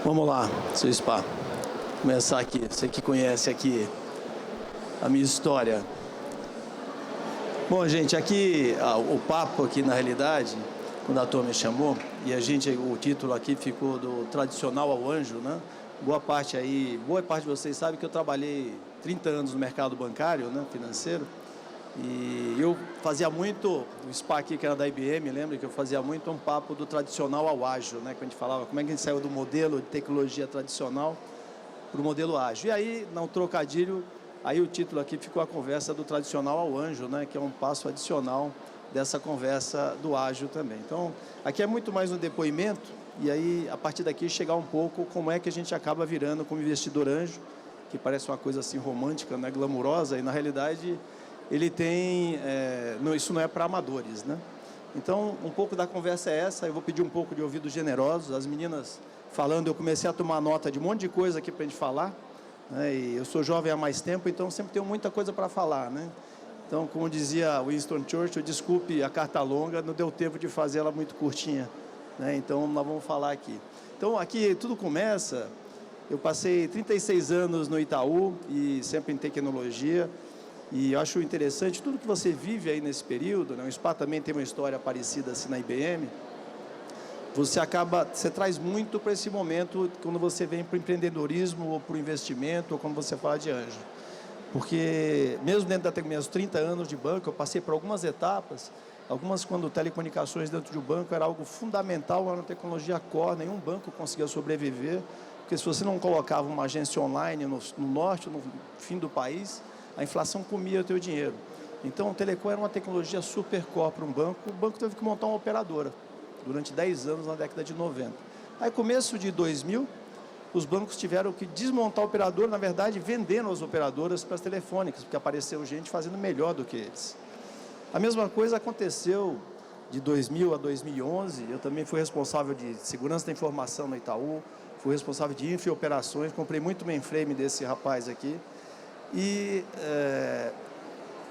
Vamos lá, seu Spa. Começar aqui. Você que conhece aqui a minha história. Bom, gente, aqui o papo aqui na realidade, quando a turma me chamou, e o título aqui ficou do tradicional ao anjo, né? Boa parte de vocês sabe que eu trabalhei 30 anos no mercado bancário, né, financeiro. E eu fazia muito, o SPA aqui que era da IBM, lembra que eu fazia muito um papo do tradicional ao ágil, né? Que a gente falava como é que a gente saiu do modelo de tecnologia tradicional para o modelo ágil. E aí, no trocadilho, aí o título aqui ficou a conversa do tradicional ao anjo, né? Que é um passo adicional dessa conversa do ágil também. Então, aqui é muito mais um depoimento, e aí, a partir daqui, chegar um pouco como é que a gente acaba virando como investidor anjo, que parece uma coisa assim romântica, né? Glamurosa, e na realidade ele tem, isso não é para amadores, né? Então, um pouco da conversa é essa, eu vou pedir um pouco de ouvidos generosos, as meninas falando, eu comecei a tomar nota de um monte de coisa aqui para a gente falar, né? E eu sou jovem há mais tempo, então sempre tenho muita coisa para falar, né? Então, como dizia Winston Churchill, desculpe a carta longa, não deu tempo de fazer ela muito curtinha, né? Então, nós vamos falar aqui. Então, aqui tudo começa, eu passei 36 anos no Itaú, e sempre em tecnologia. E eu acho interessante tudo que você vive aí nesse período, né? O SPA também tem uma história parecida assim na IBM. Você traz muito para esse momento quando você vem para o empreendedorismo ou para o investimento ou quando você fala de anjo. Porque mesmo dentro da meus 30 anos de banco, eu passei por algumas etapas, algumas quando telecomunicações dentro de um banco era algo fundamental, era uma tecnologia core, nenhum banco conseguia sobreviver, porque se você não colocava uma agência online no norte, no fim do país, a inflação comia o teu dinheiro. Então, o telecom era uma tecnologia super core para um banco. O banco teve que montar uma operadora durante 10 anos na década de 90. Aí, começo de 2000, os bancos tiveram que desmontar a operadora, na verdade, vendendo as operadoras para as telefônicas, porque apareceu gente fazendo melhor do que eles. A mesma coisa aconteceu de 2000 a 2011. Eu também fui responsável de segurança da informação no Itaú, fui responsável de infra e operações, comprei muito mainframe desse rapaz aqui. E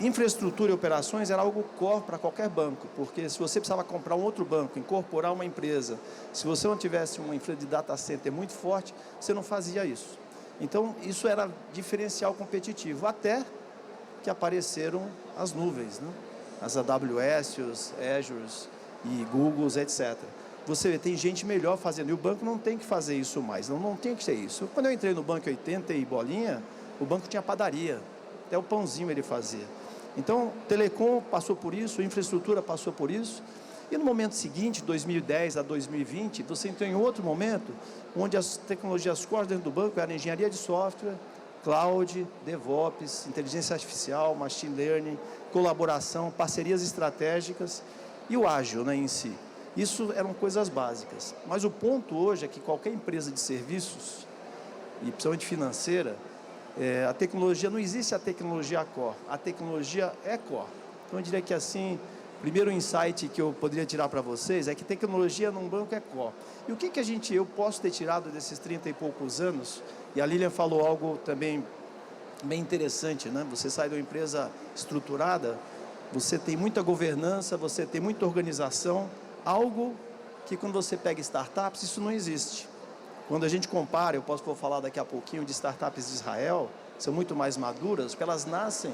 infraestrutura e operações era algo core para qualquer banco, porque se você precisava comprar um outro banco, incorporar uma empresa, se você não tivesse uma empresa de data center muito forte, você não fazia isso. Então, isso era diferencial competitivo, até que apareceram as nuvens, né? As AWS, os Azures e Googles, etc. Você vê, tem gente melhor fazendo, e o banco não tem que fazer isso mais, não tem que ser isso. Quando eu entrei no banco em 80 e bolinha, o banco tinha padaria, até o pãozinho ele fazia. Então, telecom passou por isso, infraestrutura passou por isso, e no momento seguinte, 2010 a 2020, você entrou em outro momento, onde as tecnologias core dentro do banco eram engenharia de software, cloud, DevOps, inteligência artificial, machine learning, colaboração, parcerias estratégicas e o ágil, né, em si. Isso eram coisas básicas. Mas o ponto hoje é que qualquer empresa de serviços, e principalmente financeira, a tecnologia, não existe a tecnologia core, a tecnologia é core. Então, eu diria que assim, primeiro insight que eu poderia tirar para vocês é que tecnologia num banco é core. E o que eu posso ter tirado desses 30 e poucos anos, e a Lilian falou algo também bem interessante, né? Você sai de uma empresa estruturada, você tem muita governança, você tem muita organização, algo que quando você pega startups, isso não existe. Quando a gente compara, vou falar daqui a pouquinho de startups de Israel, são muito mais maduras, porque elas nascem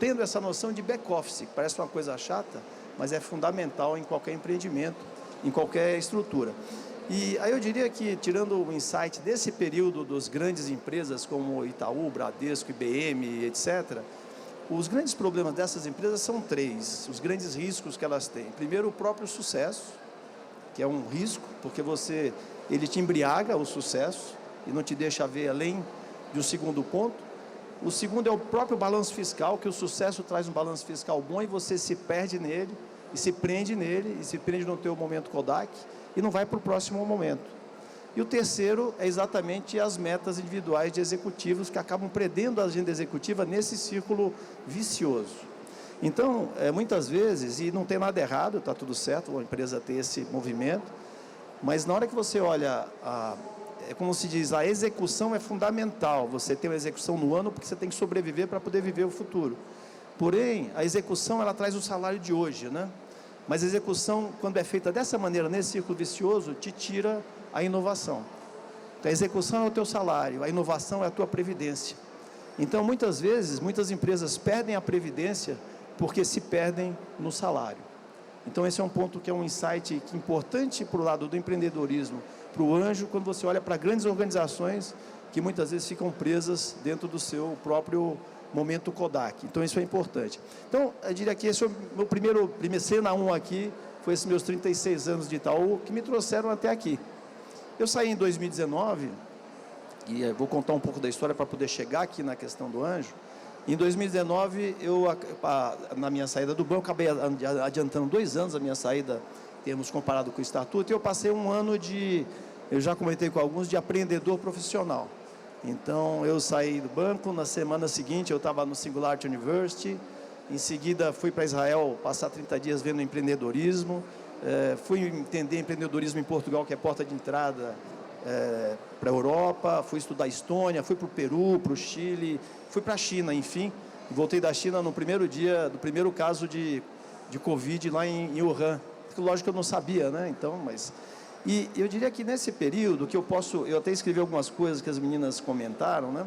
tendo essa noção de back-office, que parece uma coisa chata, mas é fundamental em qualquer empreendimento, em qualquer estrutura. E aí eu diria que, tirando o insight desse período dos grandes empresas como Itaú, Bradesco, IBM, etc., os grandes problemas dessas empresas são três, os grandes riscos que elas têm. Primeiro, o próprio sucesso, que é um risco, porque ele te embriaga o sucesso e não te deixa ver além do segundo ponto. O segundo é o próprio balanço fiscal, que o sucesso traz um balanço fiscal bom e você se perde nele, e se prende no teu momento Kodak, e não vai para o próximo momento. E o terceiro é exatamente as metas individuais de executivos, que acabam prendendo a agenda executiva nesse círculo vicioso. Então, muitas vezes, e não tem nada errado, está tudo certo, a empresa ter esse movimento, mas na hora que você olha, como se diz, a execução é fundamental. Você tem uma execução no ano porque você tem que sobreviver para poder viver o futuro. Porém, a execução, ela traz o salário de hoje, né? Mas a execução, quando é feita dessa maneira, nesse círculo vicioso, te tira a inovação. A execução é o teu salário, a inovação é a tua previdência. Então, muitas vezes, muitas empresas perdem a previdência porque se perdem no salário. Então, esse é um ponto que é um insight importante para o lado do empreendedorismo, para o anjo, quando você olha para grandes organizações que muitas vezes ficam presas dentro do seu próprio momento Kodak. Então, isso é importante. Então, eu diria que esse é o meu primeiro cena 1 aqui, foi esses meus 36 anos de Itaú, que me trouxeram até aqui. Eu saí em 2019, e vou contar um pouco da história para poder chegar aqui na questão do anjo. Em 2019, na minha saída do banco, acabei adiantando 2 anos a minha saída, temos comparado com o estatuto, e eu passei um ano eu já comentei com alguns, de empreendedor profissional. Então, eu saí do banco, na semana seguinte eu estava no Singularity University, em seguida fui para Israel, passar 30 dias vendo empreendedorismo, fui entender empreendedorismo em Portugal, que é porta de entrada para a Europa, fui estudar Estônia, fui para o Peru, para o Chile, fui para a China, enfim, voltei da China no primeiro dia, do primeiro caso de Covid lá em Wuhan, que lógico que eu não sabia, né, então, mas... E eu diria que nesse período que eu até escrevi algumas coisas que as meninas comentaram, né,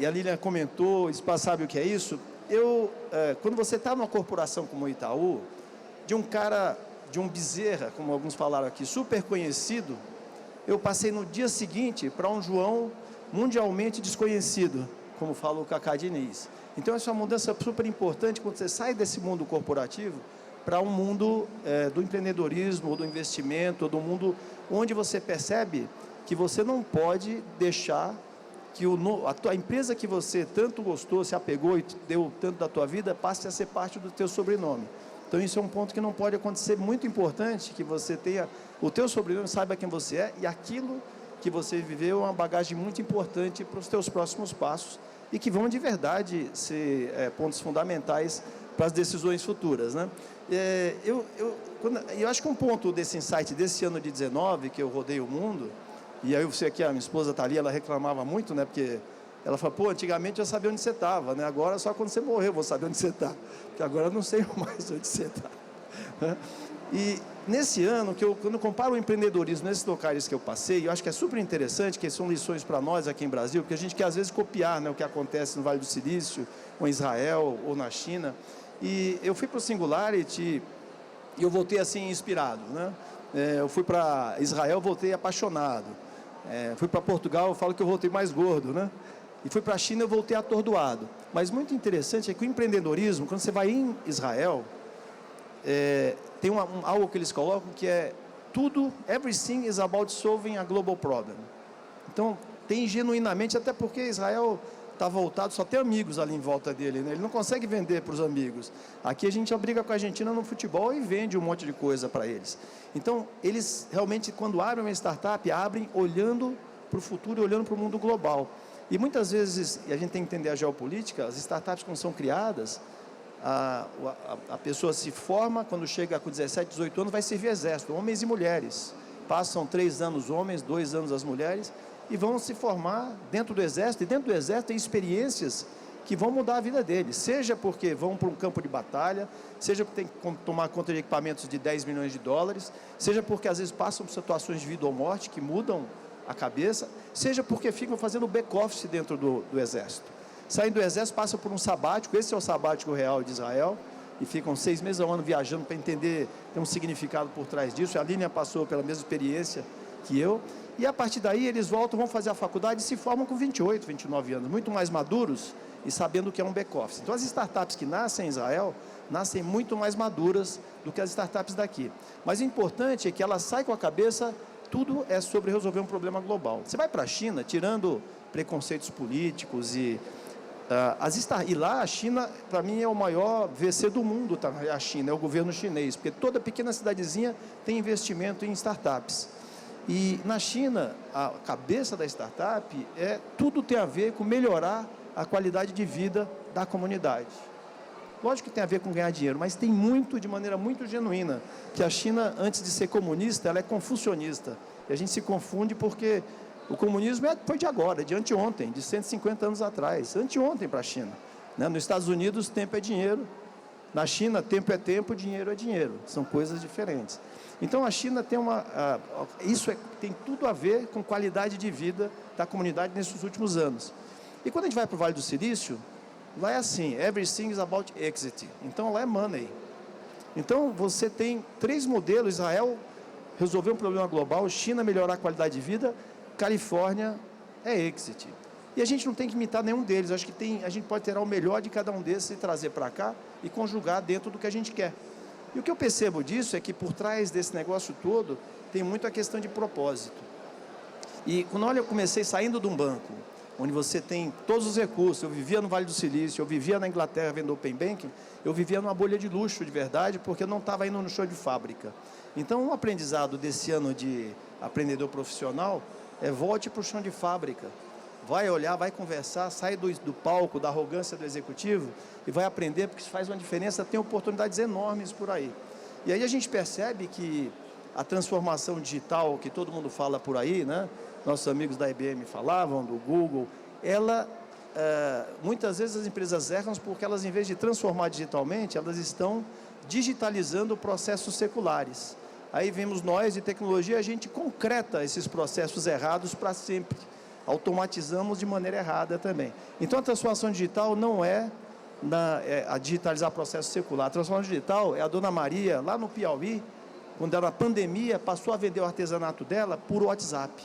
e a Lilian comentou, sabe o que é isso? Quando você está numa corporação como o Itaú, de um cara, de um Bezerra, como alguns falaram aqui, super conhecido, eu passei no dia seguinte para um João mundialmente desconhecido, como fala o Cacá Diniz. Então, essa é uma mudança super importante quando você sai desse mundo corporativo para um mundo do empreendedorismo, ou do investimento, ou do mundo onde você percebe que você não pode deixar que a empresa que você tanto gostou, se apegou e deu tanto da tua vida, passe a ser parte do teu sobrenome. Então, isso é um ponto que não pode acontecer, muito importante, que você tenha o teu sobrenome, saiba quem você é, e aquilo que você viveu é uma bagagem muito importante para os teus próximos passos, e que vão, de verdade, ser pontos fundamentais para as decisões futuras, né? Eu acho que um ponto desse insight, desse ano de 19, que eu rodei o mundo, e aí você aqui, a minha esposa está ali, ela reclamava muito, né, porque ela fala, pô, antigamente eu sabia onde você estava, né, agora só quando você morreu eu vou saber onde você está, porque agora eu não sei mais onde você está. E nesse ano, quando eu comparo o empreendedorismo nesses locais que eu passei, eu acho que é super interessante, que são lições para nós aqui em Brasil, porque a gente quer às vezes copiar, né, o que acontece no Vale do Silício, ou em Israel, ou na China. E eu fui para o Singularity e eu voltei assim inspirado, né? Eu fui para Israel, voltei apaixonado. Fui para Portugal, eu falo que eu voltei mais gordo, né? E fui para a China, eu voltei atordoado. Mas muito interessante é que o empreendedorismo, quando você vai em Israel, tem algo que eles colocam que é tudo, everything is about solving a global problem. Então, tem genuinamente, até porque Israel está voltado, só tem amigos ali em volta dele, né? Ele não consegue vender para os amigos. Aqui a gente briga com a Argentina no futebol e vende um monte de coisa para eles. Então, eles realmente, quando abrem uma startup, abrem olhando para o futuro e olhando para o mundo global. E muitas vezes, e a gente tem que entender a geopolítica, as startups quando são criadas, a pessoa se forma, quando chega com 17, 18 anos, vai servir exército, homens e mulheres. Passam 3 anos homens, 2 anos as mulheres, e vão se formar dentro do exército, e dentro do exército tem experiências que vão mudar a vida deles, seja porque vão para um campo de batalha, seja porque tem que tomar conta de equipamentos de 10 milhões de dólares, seja porque às vezes passam por situações de vida ou morte que mudam a cabeça, seja porque ficam fazendo back-office dentro do exército. Saindo do exército, passam por um sabático, esse é o sabático real de Israel, e ficam 6 meses ao ano viajando para entender, tem um significado por trás disso. A Línia passou pela mesma experiência que eu, e a partir daí eles voltam, vão fazer a faculdade e se formam com 28, 29 anos, muito mais maduros e sabendo o que é um back-office. Então, as startups que nascem em Israel, nascem muito mais maduras do que as startups daqui. Mas o importante é que ela sai com a cabeça, tudo é sobre resolver um problema global. Você vai para a China, tirando preconceitos políticos e lá a China, para mim, é o maior VC do mundo, tá? A China, é o governo chinês, porque toda pequena cidadezinha tem investimento em startups. E na China, a cabeça da startup tudo tem a ver com melhorar a qualidade de vida da comunidade. Lógico que tem a ver com ganhar dinheiro, mas tem muito, de maneira muito genuína, que a China, antes de ser comunista, ela é confucionista. E a gente se confunde porque o comunismo foi de agora, de anteontem, de 150 anos atrás, anteontem para a China. Né? Nos Estados Unidos, tempo é dinheiro. Na China, tempo é tempo, dinheiro é dinheiro. São coisas diferentes. Então, a China tem tem tudo a ver com qualidade de vida da comunidade nesses últimos anos. E quando a gente vai para o Vale do Silício, lá é assim, everything is about exit. Então, lá é money. Então, você tem 3 modelos: Israel resolver um problema global, China melhorar a qualidade de vida, Califórnia é exit. E a gente não tem que imitar nenhum deles. Acho que a gente pode tirar o melhor de cada um desses e trazer para cá e conjugar dentro do que a gente quer. E o que eu percebo disso é que por trás desse negócio todo tem muito a questão de propósito. E quando eu comecei saindo de um banco, onde você tem todos os recursos, eu vivia no Vale do Silício, eu vivia na Inglaterra vendo Open Banking, eu vivia numa bolha de luxo de verdade, porque eu não estava indo no chão de fábrica. Então, um aprendizado desse ano de aprendedor profissional é: volte para o chão de fábrica. Vai olhar, vai conversar, sai do palco, da arrogância do executivo e vai aprender, porque isso faz uma diferença, tem oportunidades enormes por aí. E aí a gente percebe que a transformação digital, que todo mundo fala por aí, né? Nossos amigos da IBM falavam, do Google, muitas vezes as empresas erram porque elas, em vez de transformar digitalmente, elas estão digitalizando processos seculares. Aí vemos nós, de tecnologia, a gente concreta esses processos errados para sempre. Automatizamos de maneira errada também. Então, a transformação digital não é a digitalizar processo secular. A transformação digital é a Dona Maria, lá no Piauí, quando era a pandemia, passou a vender o artesanato dela por WhatsApp.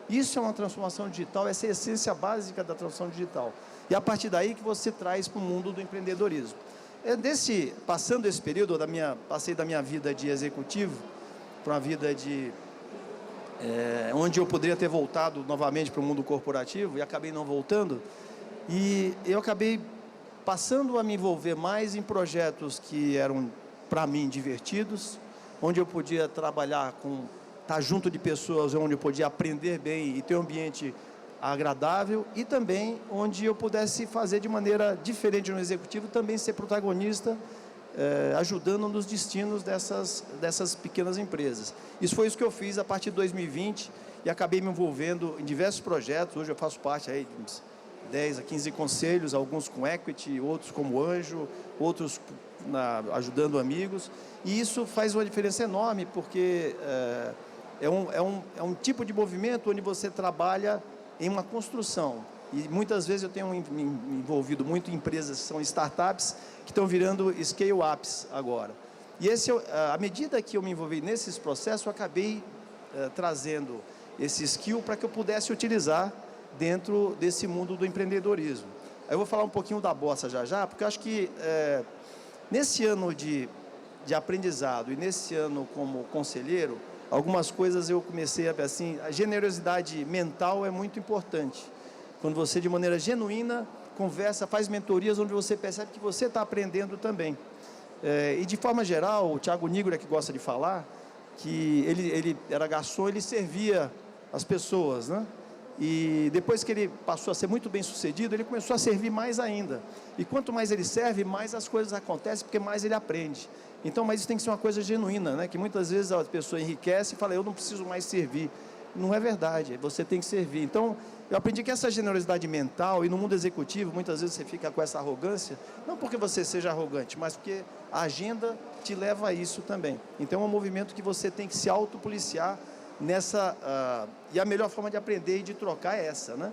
Isso é uma transformação digital, essa é a essência básica da transformação digital. E a partir daí que você traz para o mundo do empreendedorismo. Passando esse período, passei da minha vida de executivo para uma vida onde eu poderia ter voltado novamente para o mundo corporativo, e acabei não voltando, e eu acabei passando a me envolver mais em projetos que eram, para mim, divertidos, onde eu podia trabalhar estar junto de pessoas, onde eu podia aprender bem e ter um ambiente agradável, e também onde eu pudesse fazer de maneira diferente no executivo, também ser protagonista, ajudando nos destinos dessas pequenas empresas. Isso foi isso que eu fiz a partir de 2020 e acabei me envolvendo em diversos projetos. Hoje eu faço parte aí de uns 10 a 15 conselhos, alguns com equity, outros como anjo, outros ajudando amigos. E isso faz uma diferença enorme, porque é um tipo de movimento onde você trabalha em uma construção. E muitas vezes eu tenho me envolvido muito em empresas que são startups, que estão virando scale-ups agora. E à medida que eu me envolvi nesses processos, eu acabei trazendo esse skill para que eu pudesse utilizar dentro desse mundo do empreendedorismo. Aí eu vou falar um pouquinho da Bossa já, porque eu acho que nesse ano de aprendizado e nesse ano como conselheiro, algumas coisas eu comecei a generosidade mental é muito importante. Quando você, de maneira genuína, conversa, faz mentorias, onde você percebe que você está aprendendo também. E, de forma geral, o Thiago Nigro é que gosta de falar, que ele era garçom, ele servia as pessoas, né? E depois que ele passou a ser muito bem sucedido, ele começou a servir mais ainda. E quanto mais ele serve, mais as coisas acontecem, porque mais ele aprende. Então, mas isso tem que ser uma coisa genuína, né? Que muitas vezes a pessoa enriquece e fala: eu não preciso mais servir. Não é verdade, você tem que servir. Então, eu aprendi que essa generosidade mental, e no mundo executivo, muitas vezes você fica com essa arrogância, não porque você seja arrogante, mas porque a agenda te leva a isso também. Então, é um movimento que você tem que se autopoliciar e a melhor forma de aprender e de trocar é essa, né?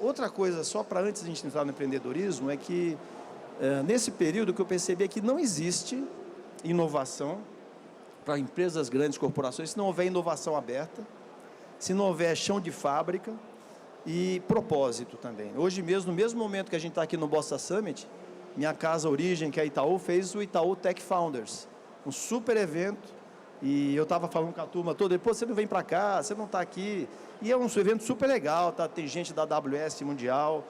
Outra coisa, só para antes de a gente entrar no empreendedorismo, é que nesse período que eu percebi é que não existe inovação para empresas grandes, corporações, se não houver inovação aberta, se não houver chão de fábrica e propósito também. Hoje mesmo, no mesmo momento que a gente está aqui no Bossa Summit, minha casa origem, que é a Itaú, fez o Itaú Tech Founders, um super evento, e eu estava falando com a turma toda, depois você não vem para cá, você não está aqui, e é um evento super legal, tá? Tem gente da AWS Mundial,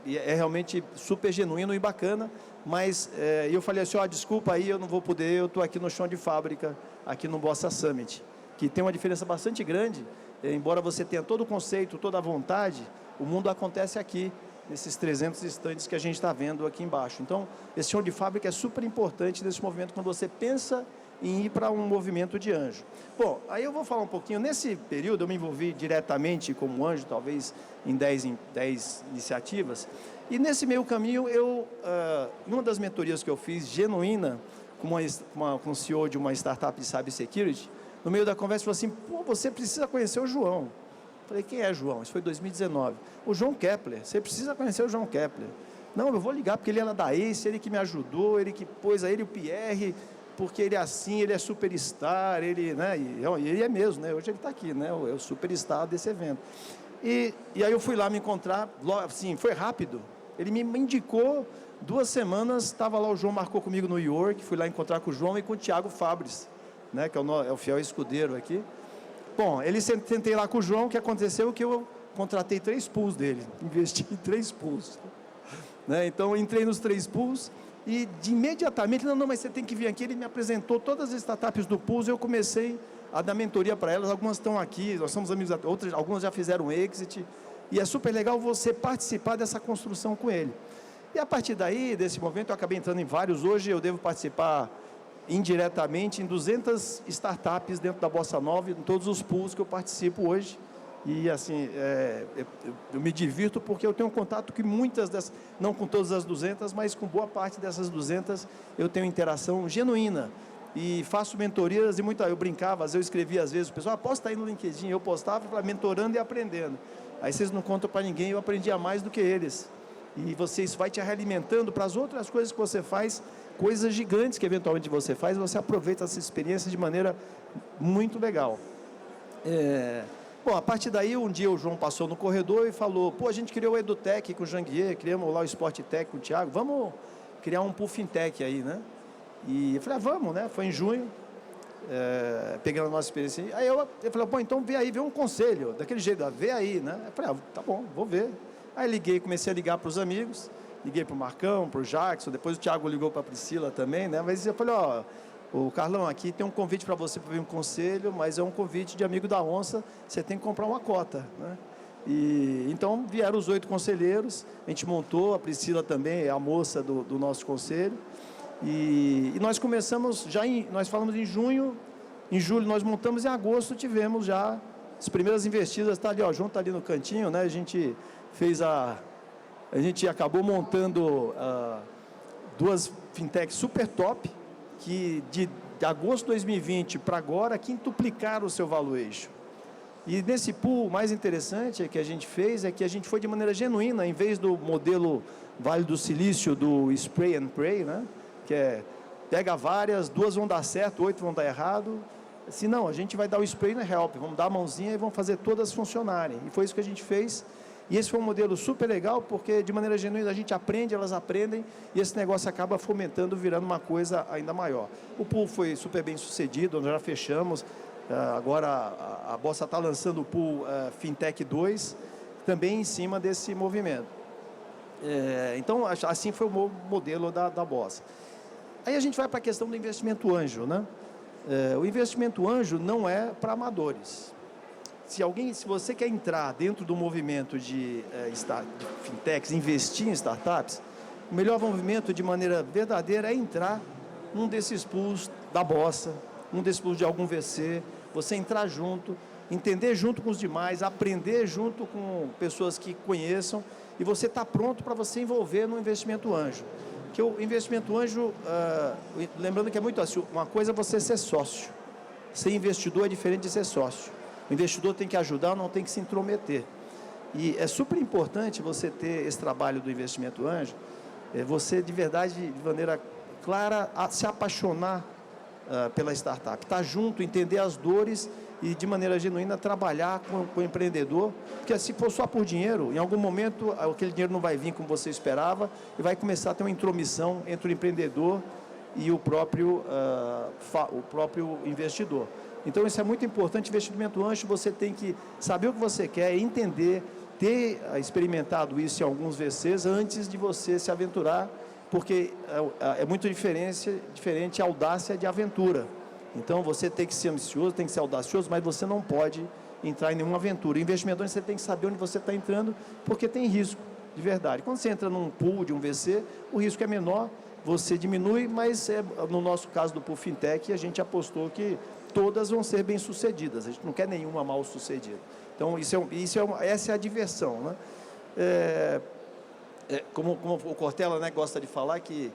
e é realmente super genuíno e bacana, mas eu falei assim: desculpa aí, eu não vou poder, eu estou aqui no chão de fábrica, aqui no Bossa Summit, que tem uma diferença bastante grande, embora você tenha todo o conceito, toda a vontade, o mundo acontece aqui, nesses 300 estandes que a gente está vendo aqui embaixo. Então, esse chão de fábrica é super importante nesse movimento, quando você pensa em ir para um movimento de anjo. Bom, aí eu vou falar um pouquinho, nesse período eu me envolvi diretamente como anjo, talvez em 10 iniciativas, e nesse meio caminho, em uma das mentorias que eu fiz, genuína, com o CEO de uma startup de cybersecurity, no meio da conversa, falou assim, pô, você precisa conhecer o João. Falei, quem é João? Isso foi em 2019. O João Kepler, você precisa conhecer o João Kepler. Não, eu vou ligar, porque ele era da ACE, ele que me ajudou, ele que pôs a ele o Pierre, porque ele é assim, ele é superstar, ele, né, e ele é mesmo, né, hoje ele está aqui, né, é o superstar desse evento. E aí eu fui lá me encontrar, assim, foi rápido, ele me indicou, 2 semanas, estava lá o João, marcou comigo no York, fui lá encontrar com o João e com o Thiago Fabres, né, que é o fiel escudeiro aqui. Bom, sentei lá com o João, o que aconteceu que eu contratei 3 pools dele, investi em 3 pools. Né? Então, entrei nos 3 pools e imediatamente, não, mas você tem que vir aqui, ele me apresentou todas as startups do pools, eu comecei a dar mentoria para elas, algumas estão aqui, nós somos amigos, algumas já fizeram exit, e é super legal você participar dessa construção com ele. E a partir daí, desse momento, eu acabei entrando em vários, hoje eu devo participar indiretamente em 200 startups dentro da Bossa Nova, em todos os pools que eu participo hoje. E assim, eu me divirto porque eu tenho contato com muitas dessas, não com todas as 200, mas com boa parte dessas 200 eu tenho interação genuína. E faço mentorias e eu brincava, às vezes eu escrevia, às vezes o pessoal, posta aí no LinkedIn, eu postava, falava, mentorando e aprendendo. Aí vocês não contam para ninguém, eu aprendia mais do que eles. E isso vai te realimentando para as outras coisas que você faz, coisas gigantes que eventualmente você faz, você aproveita essa experiência de maneira muito legal. Bom, a partir daí, um dia o João passou no corredor e falou, pô, a gente criou o EduTech com o Janguier, criamos lá o Sporttech com o Thiago, vamos criar um pool fintech aí, né? E eu falei, vamos, né? Foi em junho, pegando a nossa experiência. Aí eu falei, pô, então vê um conselho, daquele jeito, vê aí, né? Eu falei, tá bom, vou ver. Aí comecei a ligar para os amigos, liguei para o Marcão, para o Jackson, depois o Thiago ligou para a Priscila também, né? Mas eu falei, o Carlão, aqui tem um convite para você para vir um conselho, mas é um convite de amigo da onça, você tem que comprar uma cota, né? E então vieram os 8 conselheiros, a gente montou, a Priscila também é a moça do nosso conselho, e nós começamos, nós falamos em junho, em julho nós montamos, em agosto tivemos já as primeiras investidas, tá ali, ó, João está ali no cantinho, né? A gente acabou montando 2 fintechs super top, que de agosto de 2020 para agora, quintuplicaram o seu valuation. E nesse pool, o mais interessante que a gente fez é que a gente foi de maneira genuína, em vez do modelo Vale do Silício, do spray and pray, né? Que pega várias, 2 vão dar certo, 8 vão dar errado. Assim, não, a gente vai dar o spray na help, vamos dar a mãozinha e vamos fazer todas funcionarem. E foi isso que a gente fez. E esse foi um modelo super legal, porque de maneira genuína a gente aprende, elas aprendem, e esse negócio acaba fomentando, virando uma coisa ainda maior. O pool foi super bem sucedido, nós já fechamos, agora a Bossa está lançando o pool Fintech 2, também em cima desse movimento. Então, assim foi o modelo da Bossa. Aí a gente vai para a questão do investimento anjo, né? O investimento anjo não é para amadores. Se você quer entrar dentro do movimento de fintechs, investir em startups, o melhor movimento de maneira verdadeira é entrar num desses pools da Bossa, num desses pools de algum VC, você entrar junto, entender junto com os demais, aprender junto com pessoas que conheçam, e você está pronto para você envolver no investimento anjo. Que o investimento anjo, lembrando que é muito assim, uma coisa é você ser sócio, ser investidor é diferente de ser sócio. O investidor tem que ajudar, não tem que se intrometer. E é super importante você ter esse trabalho do investimento anjo, você de verdade, de maneira clara, se apaixonar pela startup, estar junto, entender as dores e de maneira genuína trabalhar com o empreendedor, porque se for só por dinheiro, em algum momento aquele dinheiro não vai vir como você esperava e vai começar a ter uma intromissão entre o empreendedor e o próprio investidor. Então, isso é muito importante. Investimento anjo, você tem que saber o que você quer, entender, ter experimentado isso em alguns VCs antes de você se aventurar, porque é muito diferente a audácia de aventura. Então, você tem que ser ambicioso, tem que ser audacioso, mas você não pode entrar em nenhuma aventura. Investimento anjo, você tem que saber onde você está entrando, porque tem risco, de verdade. Quando você entra num pool de um VC, o risco é menor você diminui, mas no nosso caso do Pool Fintech, a gente apostou que todas vão ser bem-sucedidas, a gente não quer nenhuma mal-sucedida. Então, essa é a diversão, né? Como o Cortella, né, gosta de falar, que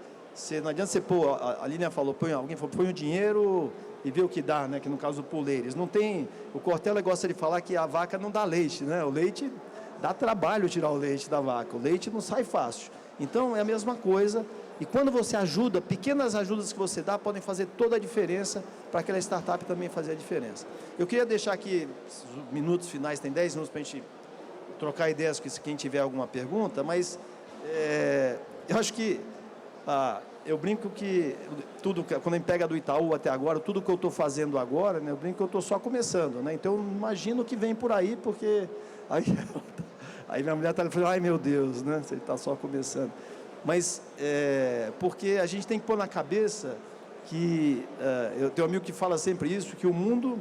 não adianta você pôr, a Lilian falou, alguém falou, põe o dinheiro e vê o que dá, né, que no caso do Pooleiros. Não tem, o Cortella gosta de falar que a vaca não dá leite, né? O leite dá trabalho tirar o leite da vaca, o leite não sai fácil. Então, é a mesma coisa. E quando você ajuda, pequenas ajudas que você dá podem fazer toda a diferença para aquela startup também fazer a diferença. Eu queria deixar aqui, os minutos finais, tem 10 minutos para a gente trocar ideias com quem tiver alguma pergunta, mas eu acho que, eu brinco que, quando a gente pega do Itaú até agora, tudo que eu estou fazendo agora, né, eu brinco que eu estou só começando, né? Então, eu imagino o que vem por aí, porque aí minha mulher está falando, ai meu Deus, né, você está só começando. Mas, porque a gente tem que pôr na cabeça que, eu tenho um amigo que fala sempre isso, que o mundo,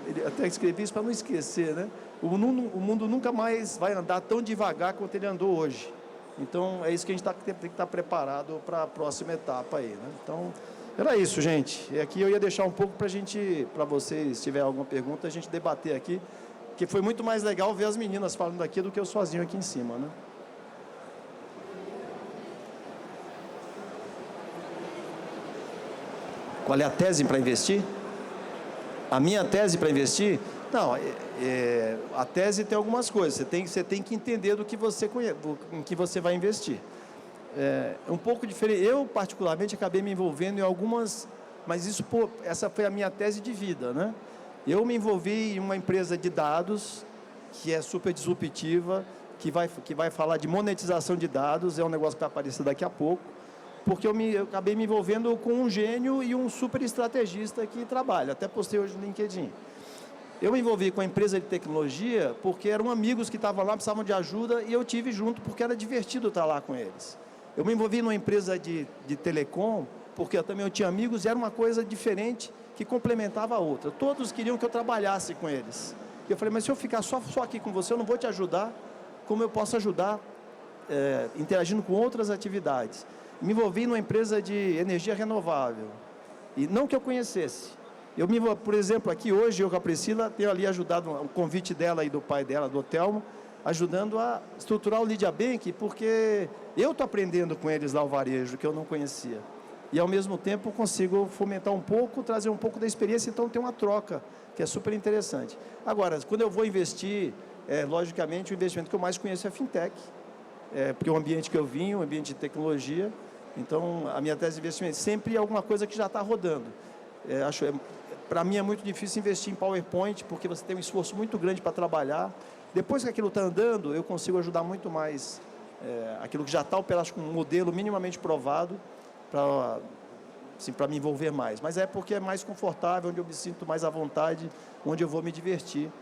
ele até escrevi isso para não esquecer, né? O mundo nunca mais vai andar tão devagar quanto ele andou hoje. Então, é isso que a gente tem que estar preparado para a próxima etapa aí, né? Então, era isso, gente. E aqui eu ia deixar um pouco para vocês, se tiver alguma pergunta, a gente debater aqui, que foi muito mais legal ver as meninas falando aqui do que eu sozinho aqui em cima, né? Qual é a tese para investir? A minha tese para investir? Não, a tese tem algumas coisas. Você tem que entender do que você conhece, em que você vai investir. É um pouco diferente. Eu, particularmente, acabei me envolvendo em algumas... Mas essa foi a minha tese de vida, né? Eu me envolvi em uma empresa de dados que é super disruptiva, que vai falar de monetização de dados. É um negócio que vai aparecer daqui a pouco. Porque eu acabei me envolvendo com um gênio e um super estrategista que trabalha. Até postei hoje no LinkedIn. Eu me envolvi com a empresa de tecnologia porque eram amigos que estavam lá, precisavam de ajuda, e eu tive junto porque era divertido estar lá com eles. Eu me envolvi numa empresa de telecom porque eu tinha amigos e era uma coisa diferente que complementava a outra. Todos queriam que eu trabalhasse com eles. E eu falei, mas se eu ficar só aqui com você, eu não vou te ajudar, como eu posso ajudar interagindo com outras atividades. Me envolvi numa empresa de energia renovável, e não que eu conhecesse. Por exemplo, aqui hoje, eu com a Priscila, tenho ali ajudado o convite dela e do pai dela, do Telmo, ajudando a estruturar o Lydia Bank, porque eu estou aprendendo com eles lá o varejo, que eu não conhecia. E, ao mesmo tempo, consigo fomentar um pouco, trazer um pouco da experiência, então tem uma troca, que é super interessante. Agora, quando eu vou investir, logicamente, o investimento que eu mais conheço é fintech, porque é o ambiente que eu vim, um ambiente de tecnologia. Então, a minha tese de investimento sempre é alguma coisa que já está rodando. Para mim é muito difícil investir em PowerPoint, porque você tem um esforço muito grande para trabalhar. Depois que aquilo está andando, eu consigo ajudar muito mais aquilo que já está operado com um modelo minimamente provado, para me envolver mais. Mas é porque é mais confortável, onde eu me sinto mais à vontade, onde eu vou me divertir,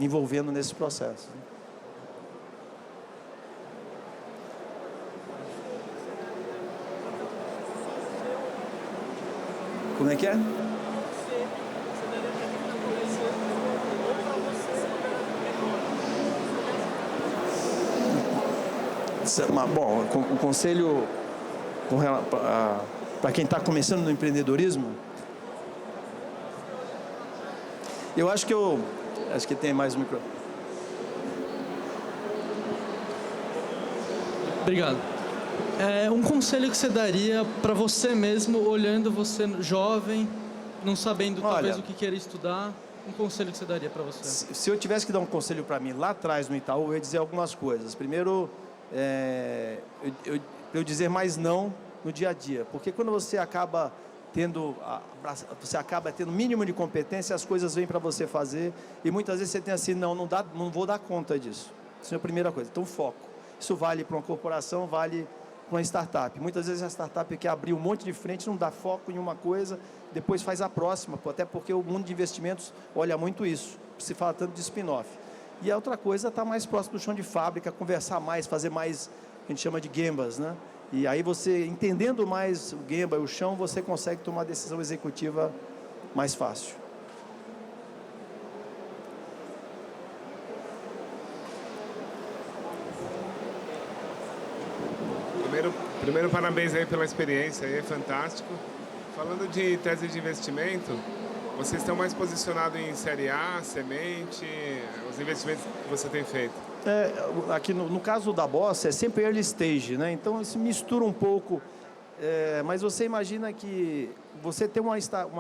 me envolvendo nesse processo. Como é que é? Bom, o conselho para quem está começando no empreendedorismo, eu acho que tem mais um microfone. Obrigado. Um conselho que você daria para você mesmo, olhando você jovem, não sabendo talvez o que querer estudar, um conselho que você daria para você? Se eu tivesse que dar um conselho para mim lá atrás no Itaú, eu ia dizer algumas coisas. Primeiro, eu dizer mais não no dia a dia, porque quando você acaba tendo mínimo de competência, as coisas vêm para você fazer, e muitas vezes você tem assim, não vou dar conta disso. Isso é a primeira coisa. Então, foco. Isso vale para uma corporação, vale para uma startup. Muitas vezes a startup quer abrir um monte de frente, não dá foco em uma coisa, depois faz a próxima, até porque o mundo de investimentos olha muito isso, se fala tanto de spin-off. E a outra coisa está mais próximo do chão de fábrica, conversar mais, fazer mais, a gente chama de gambas, né? E aí você, entendendo mais o gamba e o chão, você consegue tomar a decisão executiva mais fácil. Primeiro, parabéns aí pela experiência, aí é fantástico. Falando de tese de investimento, vocês estão mais posicionados em série A, semente, os investimentos que você tem feito? Aqui no caso da Bossa, é sempre early stage, né? Então, isso mistura um pouco. Mas você imagina que você tem uma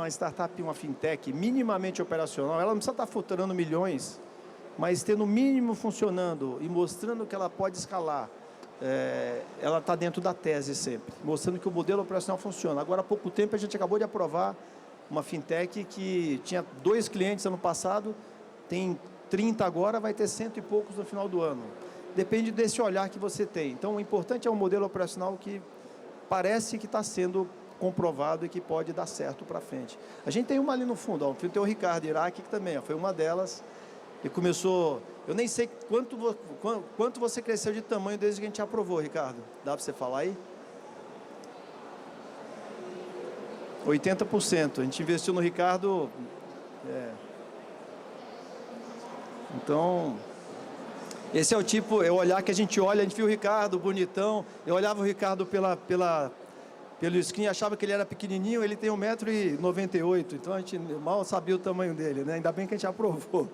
startup, uma fintech minimamente operacional, ela não precisa estar faturando milhões, mas tendo o mínimo funcionando e mostrando que ela pode escalar. Ela está dentro da tese sempre, mostrando que o modelo operacional funciona. Agora, há pouco tempo, a gente acabou de aprovar uma fintech que tinha 2 clientes ano passado, tem 30 agora, vai ter 100 e poucos no final do ano. Depende desse olhar que você tem. Então, o importante é um modelo operacional que parece que está sendo comprovado e que pode dar certo para frente. A gente tem uma ali no fundo, ó, tem o Ricardo Iraque, que também foi uma delas, e começou... Eu nem sei quanto você cresceu de tamanho desde que a gente aprovou, Ricardo. Dá para você falar aí? 80%. A gente investiu no Ricardo... Então... Esse é o tipo, é o olhar que a gente olha, a gente viu o Ricardo bonitão, eu olhava o Ricardo pelo screen, achava que ele era pequenininho, ele tem 1,98 m, então a gente mal sabia o tamanho dele, né? Ainda bem que a gente aprovou.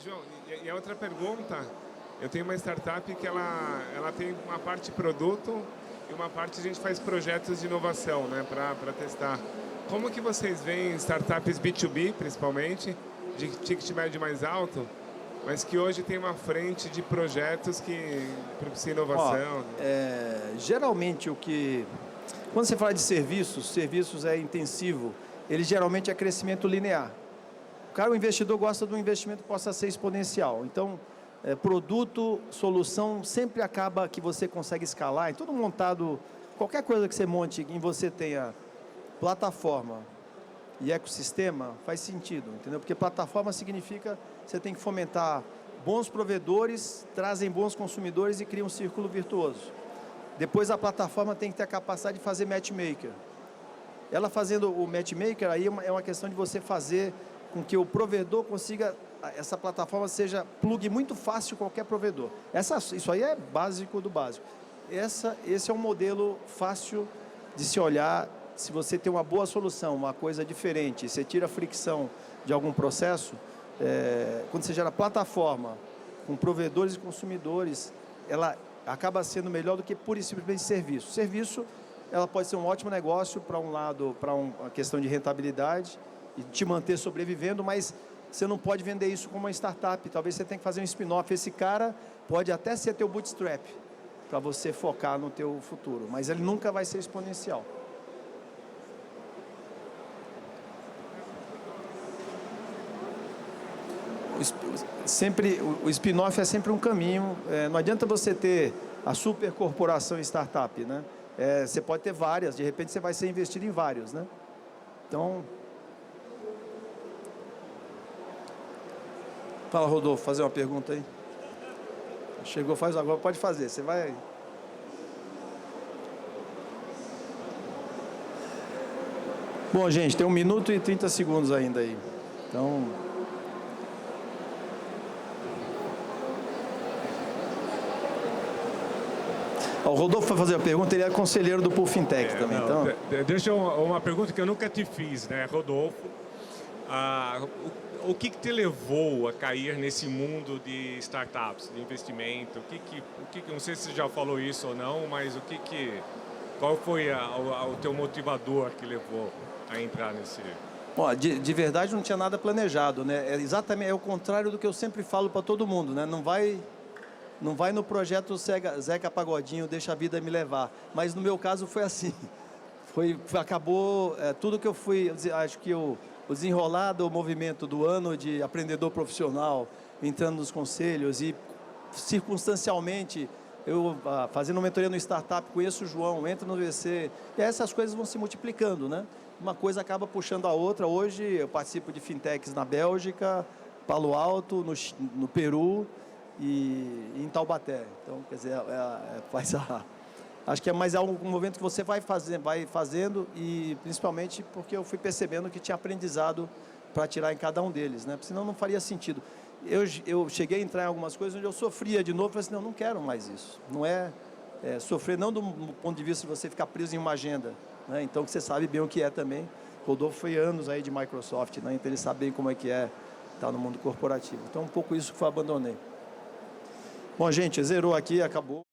João, e a outra pergunta, eu tenho uma startup que ela tem uma parte produto e uma parte a gente faz projetos de inovação, né, para testar. Como que vocês veem startups B2B, principalmente, de ticket médio mais alto, mas que hoje tem uma frente de projetos que propiciam inovação? Geralmente, quando você fala de serviços é intensivo, ele geralmente é crescimento linear. O investidor gosta de um investimento que possa ser exponencial. Então, produto, solução, sempre acaba que você consegue escalar. Em tudo montado, qualquer coisa que você monte, em você tenha plataforma e ecossistema, faz sentido, entendeu? Porque plataforma significa que você tem que fomentar bons provedores, trazem bons consumidores e cria um círculo virtuoso. Depois a plataforma tem que ter a capacidade de fazer matchmaker. Ela fazendo o matchmaker, aí é uma questão de você fazer com que o provedor consiga, essa plataforma seja plug muito fácil qualquer provedor. Isso aí é básico do básico. Esse é um modelo fácil de se olhar. Se você tem uma boa solução, uma coisa diferente, você tira a fricção de algum processo, quando você gera plataforma com provedores e consumidores, ela acaba sendo melhor do que pura e simplesmente serviço. Serviço, ela pode ser um ótimo negócio para um lado, para uma questão de rentabilidade e te manter sobrevivendo, mas você não pode vender isso como uma startup. Talvez você tenha que fazer um spin-off. Esse cara pode até ser teu bootstrap para você focar no teu futuro, mas ele nunca vai ser exponencial. O spin-off é sempre um caminho. Não adianta você ter a super corporação startup, né? Você pode ter várias, de repente você vai ser investido em vários, né? Então, fala, Rodolfo, fazer uma pergunta aí. Chegou, faz agora, pode fazer. Você vai. Bom, gente, tem 1 minuto e 30 segundos ainda aí. Então, o Rodolfo vai fazer a pergunta, ele é conselheiro do Pool Fintech também. Então... Deixa uma pergunta que eu nunca te fiz, né, Rodolfo? O que te levou a cair nesse mundo de startups, de investimento? Não sei se você já falou isso ou não, mas qual foi o teu motivador que levou a entrar nesse... Bom, de verdade não tinha nada planejado, né? Exatamente, é o contrário do que eu sempre falo para todo mundo, né? Não vai no projeto Zeca Pagodinho, deixa a vida me levar. Mas no meu caso foi assim. Acabou tudo que eu fui, acho que o desenrolar do movimento do ano de aprendedor profissional, entrando nos conselhos e circunstancialmente eu fazendo mentoria no startup, conheço o João, entro no VC, e essas coisas vão se multiplicando, né? Uma coisa acaba puxando a outra. Hoje eu participo de fintechs na Bélgica, Palo Alto, no Peru, e em Taubaté. Então, quer dizer, acho que é mais um movimento que você vai fazendo, e principalmente porque eu fui percebendo que tinha aprendizado para tirar em cada um deles, né? Porque senão não faria sentido. Eu cheguei a entrar em algumas coisas onde eu sofria de novo, falei assim, não quero mais isso. sofrer não do ponto de vista de você ficar preso em uma agenda, né? Então, que você sabe bem o que é também. Rodolfo foi anos aí de Microsoft, né? Então ele sabe bem como é que é estar no mundo corporativo. Então, um pouco isso que eu abandonei. Bom, gente, zerou aqui, acabou.